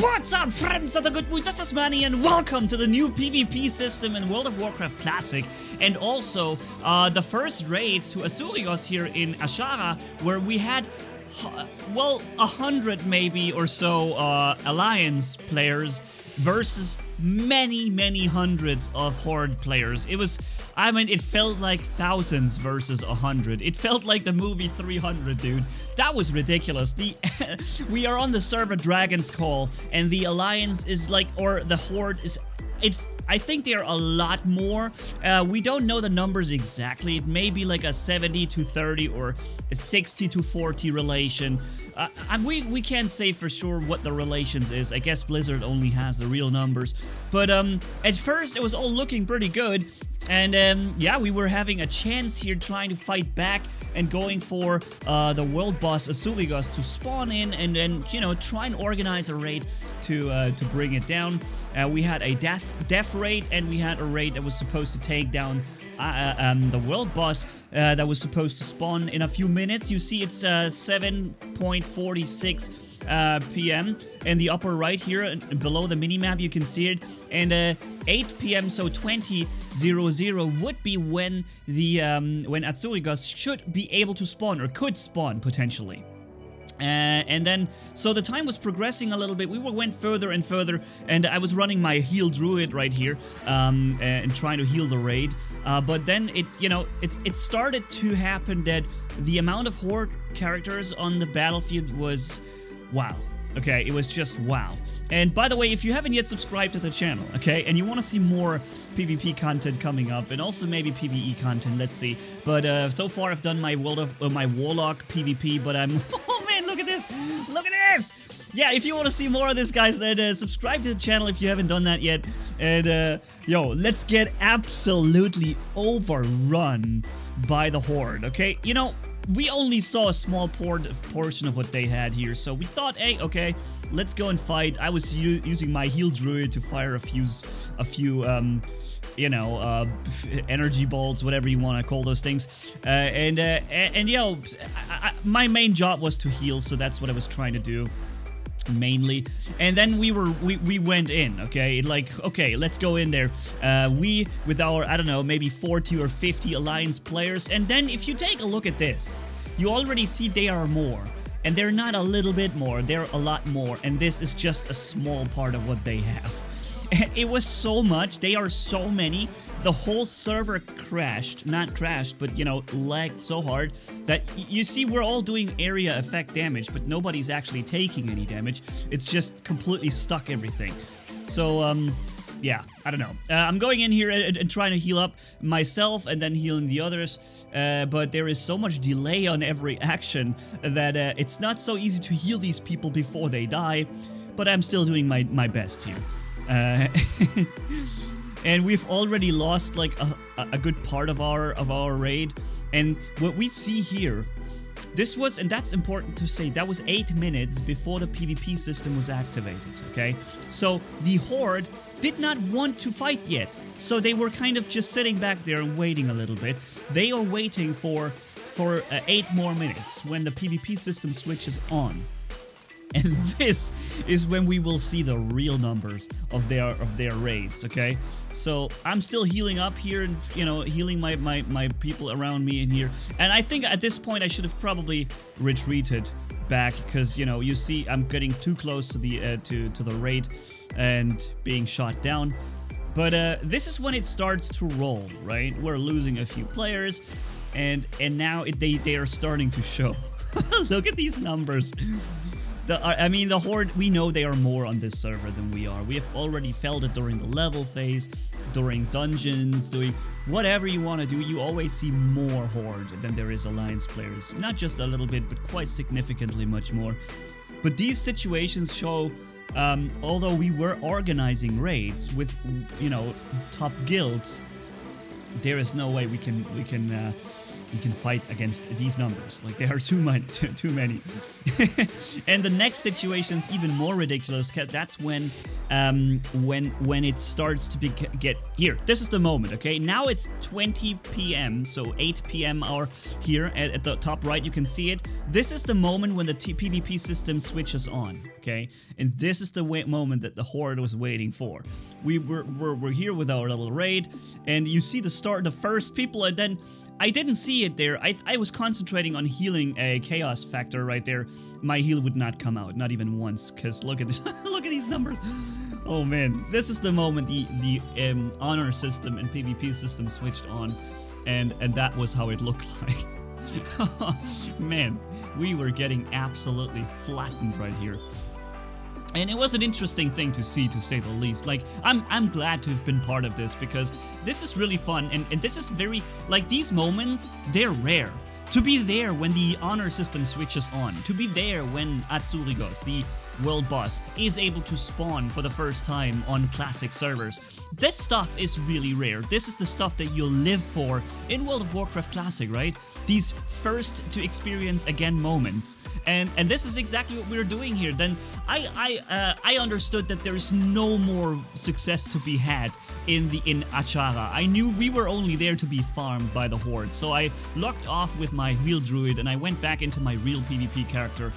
What's up, friends of the good mood? This is Manny, and welcome to the new PvP system in World of Warcraft Classic, and also the first raids to Azurios here in Ashara, where we had, well, 100 maybe or so Alliance players versus many hundreds of Horde players. It was, I mean, it felt like thousands versus 100. It felt like the movie 300, dude. That was ridiculous. We are on the server Dragon's Call, and the Alliance is like, or the Horde is, I think they're a lot more. We don't know the numbers exactly. It may be like a 70 to 30 or a 60 to 40 relation. We can't say for sure what the relations is. I guess Blizzard only has the real numbers. But at first it was all looking pretty good. And yeah, we were having a chance here trying to fight back and going for the world boss Azurios to spawn in and then, you know, try and organize a raid to bring it down. We had a death raid, and we had a raid that was supposed to take down the world boss that was supposed to spawn in a few minutes. You see it's 7:46 p.m. in the upper right here below the minimap, you can see it, and 8 p.m. so 20:00 would be when the when Azurios should be able to spawn, or could spawn potentially. And then, so the time was progressing a little bit. We went further and further, and I was running my heal druid right here, and trying to heal the raid. But then it started to happen that the amount of Horde characters on the battlefield was, wow. Okay, it was just wow. And by the way, if you haven't yet subscribed to the channel, okay, and you want to see more PvP content coming up, and also maybe PvE content, let's see. But so far I've done my my Warlock PvP, but I'm oh man, look at this! Look at this! Yeah, if you want to see more of this, guys, then subscribe to the channel if you haven't done that yet. And yo, let's get absolutely overrun by the Horde, okay? You know, we only saw a small portion of what they had here, so we thought, hey, okay, let's go and fight. I was using my heal druid to fire a few you know, energy bolts, whatever you want to call those things, and yo, my main job was to heal, so that's what I was trying to do mainly. And then we went in, okay, like, okay, let's go in there, we with our, I don't know, maybe 40 or 50 Alliance players. And then if you take a look at this, you already see they are more, and they're not a little bit more, they're a lot more, and this is just a small part of what they have. It was so much, they are so many. The whole server crashed, not crashed, but, you know, lagged so hard that you see we're all doing area effect damage, but nobody's actually taking any damage. It's just completely stuck everything. So, yeah, I don't know. I'm going in here and trying to heal up myself and then healing the others, but there is so much delay on every action that it's not so easy to heal these people before they die, but I'm still doing my best here. And we've already lost like a good part of our raid. And what we see here, this was, and that's important to say, that was 8 minutes before the PvP system was activated, okay? So the Horde did not want to fight yet, so they were kind of just sitting back there and waiting a little bit. They are waiting for 8 more minutes when the PvP system switches on. And this is when we will see the real numbers of their raids, okay? So I'm still healing up here and, you know, healing my people around me in here. And I think at this point I should have probably retreated back, because, you know, you see I'm getting too close to the to the raid and being shot down. But this is when it starts to roll, right? We're losing a few players, and now they are starting to show. Look at these numbers. I mean, the Horde, we know they are more on this server than we are. We have already felt it during the level phase, during dungeons, doing whatever you want to do. You always see more Horde than there is Alliance players. Not just a little bit, but quite significantly much more. But these situations show, although we were organizing raids with, you know, top guilds, there is no way we can fight against these numbers. Like, there are too many. And the next situation is even more ridiculous. That's when when it starts to get here. This is the moment, okay? Now it's 20 p.m., so 8 p.m. hour here at the top right. You can see it. This is the moment when the PvP system switches on, okay? And this is the moment that the Horde was waiting for. We're here with our little raid, and you see the first people, and then I didn't see it there. I was concentrating on healing a chaos factor right there. My heal would not come out, not even once, because look at look at these numbers. Oh man, this is the moment the honor system and PvP system switched on, and that was how it looked like. Man, we were getting absolutely flattened right here. And it was an interesting thing to see, to say the least. Like, I'm glad to have been part of this, because this is really fun, and this is very, like, these moments, they're rare. To be there when the honor system switches on, to be there when Atzurigos, the world boss, is able to spawn for the first time on classic servers. This stuff is really rare. This is the stuff that you'll live for in World of Warcraft Classic, right? These first to experience again moments. And this is exactly what we're doing here. Then I understood that there is no more success to be had in Achara. I knew we were only there to be farmed by the Horde. So I locked off with my wheel druid and I went back into my real PvP character.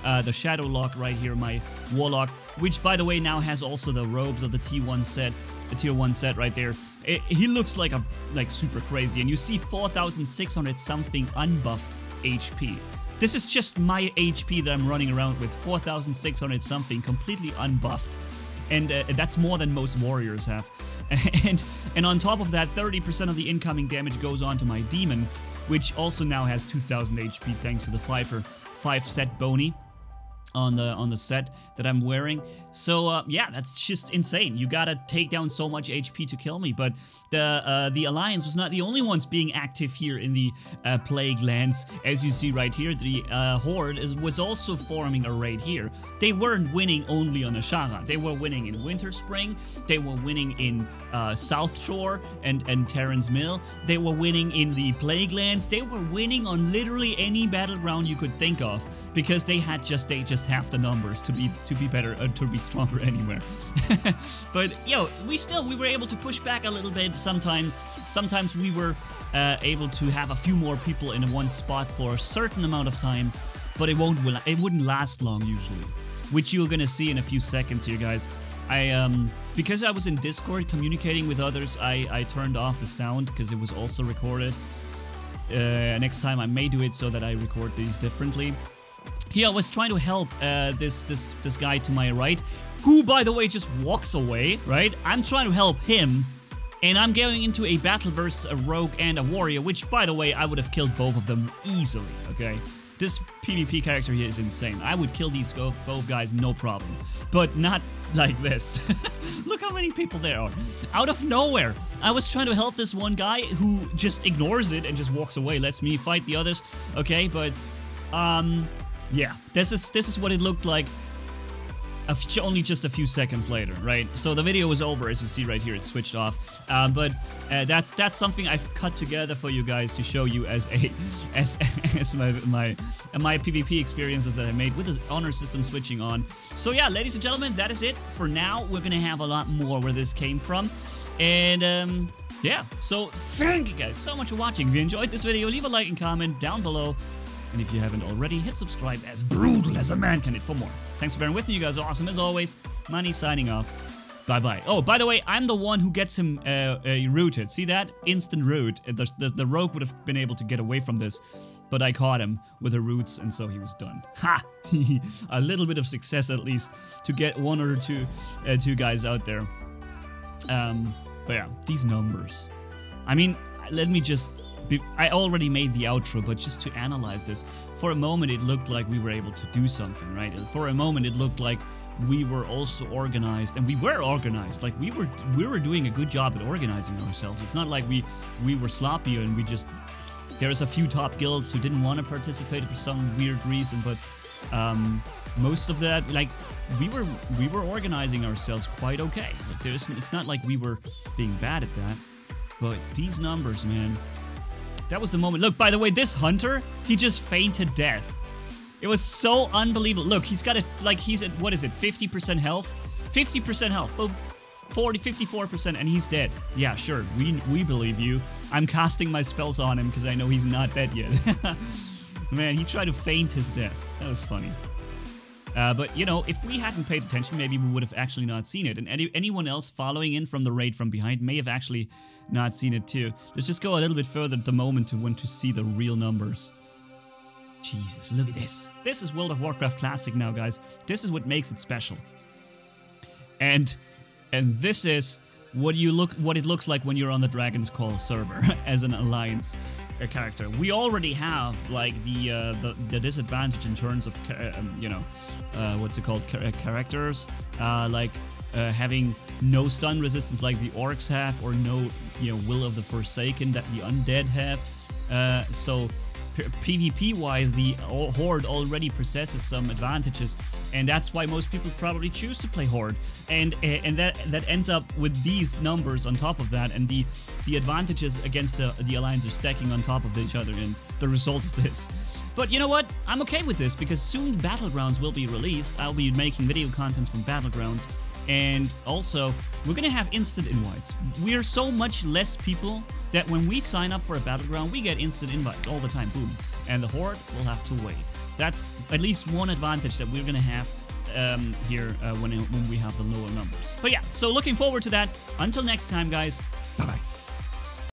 The Shadow Lock right here, my Warlock, which by the way now has also the robes of the T1 set, the tier 1 set right there. He looks like super crazy, and you see 4,600 something unbuffed HP. This is just my HP that I'm running around with, 4,600 something, completely unbuffed. And that's more than most warriors have. And on top of that, 30% of the incoming damage goes on to my demon, which also now has 2,000 HP thanks to the 5 set bony on the set that I'm wearing. So yeah, that's just insane. You gotta take down so much HP to kill me. But the Alliance was not the only ones being active here in the Plague Lands. As you see right here, the Horde was also forming a raid here. They weren't winning only on Ashara. They were winning in Winterspring. They were winning in South Shore and Terran's Mill. They were winning in the Plague Lands. They were winning on literally any battleground you could think of, because they just have the numbers to be better, to be stronger anywhere. But yo, we were able to push back a little bit. Sometimes we were able to have a few more people in one spot for a certain amount of time, but it wouldn't last long usually, which you're gonna see in a few seconds here, guys. Because I was in Discord communicating with others, I turned off the sound because it was also recorded. Next time I may do it so that I record these differently. Here I was trying to help this guy to my right, who by the way just walks away, right? I'm trying to help him, and I'm going into a battle versus a rogue and a warrior, which by the way I would have killed both of them easily, okay? This PvP character here is insane. I would kill these both guys no problem, but not like this. Look how many people there are. Out of nowhere, I was trying to help this one guy who just ignores it and just walks away, lets me fight the others, okay? But yeah, this is what it looked like only just a few seconds later, right? So the video was over, as you see right here, it switched off. But that's something I've cut together for you guys to show you as my PvP experiences that I made with the honor system switching on. So yeah, ladies and gentlemen, that is it for now. We're gonna have a lot more where this came from, and yeah. So thank you guys so much for watching. If you enjoyed this video, leave a like and comment down below. And if you haven't already, hit subscribe, as brutal as a man can, for more. Thanks for bearing with me, you guys are awesome as always. Money signing off. Bye-bye. Oh, by the way, I'm the one who gets him rooted. See that? Instant root. The rogue would have been able to get away from this, but I caught him with the roots, and so he was done. Ha! A little bit of success at least to get one or two guys out there. But yeah, these numbers. I mean, let me just... I already made the outro, but just to analyze this, for a moment it looked like we were able to do something, right? For a moment it looked like we were also organized, and we were organized. Like we were doing a good job at organizing ourselves. It's not like we were sloppy and we just... There's a few top guilds who didn't want to participate for some weird reason, but most of that, like, we were organizing ourselves quite okay. Like it's not like we were being bad at that, but these numbers, man. That was the moment. Look, by the way, this hunter, he just fainted death. It was so unbelievable. Look, he's got it, like, he's at, what is it, 50% health? 50% health. Boom. 40, 54%, and he's dead. Yeah, sure, we believe you. I'm casting my spells on him because I know he's not dead yet. Man, he tried to feint his death. That was funny. But, you know, if we hadn't paid attention, maybe we would have actually not seen it. And anyone else following in from the raid from behind may have actually not seen it too. Let's just go a little bit further at the moment to want to see the real numbers. Jesus, look at this. This is World of Warcraft Classic now, guys. This is what makes it special. And this is what it looks like when you're on the Dragon's Call server as an Alliance character. We already have like the disadvantage in terms of you know, what's it called, characters, like having no stun resistance like the orcs have, or no, you know, Will of the Forsaken that the undead have. So PvP-wise, the Horde already possesses some advantages, and that's why most people probably choose to play Horde. And that ends up with these numbers on top of that, and the advantages against the Alliance are stacking on top of each other, and the result is this. But you know what? I'm okay with this, because soon Battlegrounds will be released. I'll be making video contents from Battlegrounds, and also we're gonna have instant invites. We're so much less people that when we sign up for a Battleground, we get instant invites all the time, boom. And the Horde will have to wait. That's at least one advantage that we're gonna have here when we have the lower numbers. But yeah, so looking forward to that. Until next time, guys, bye-bye.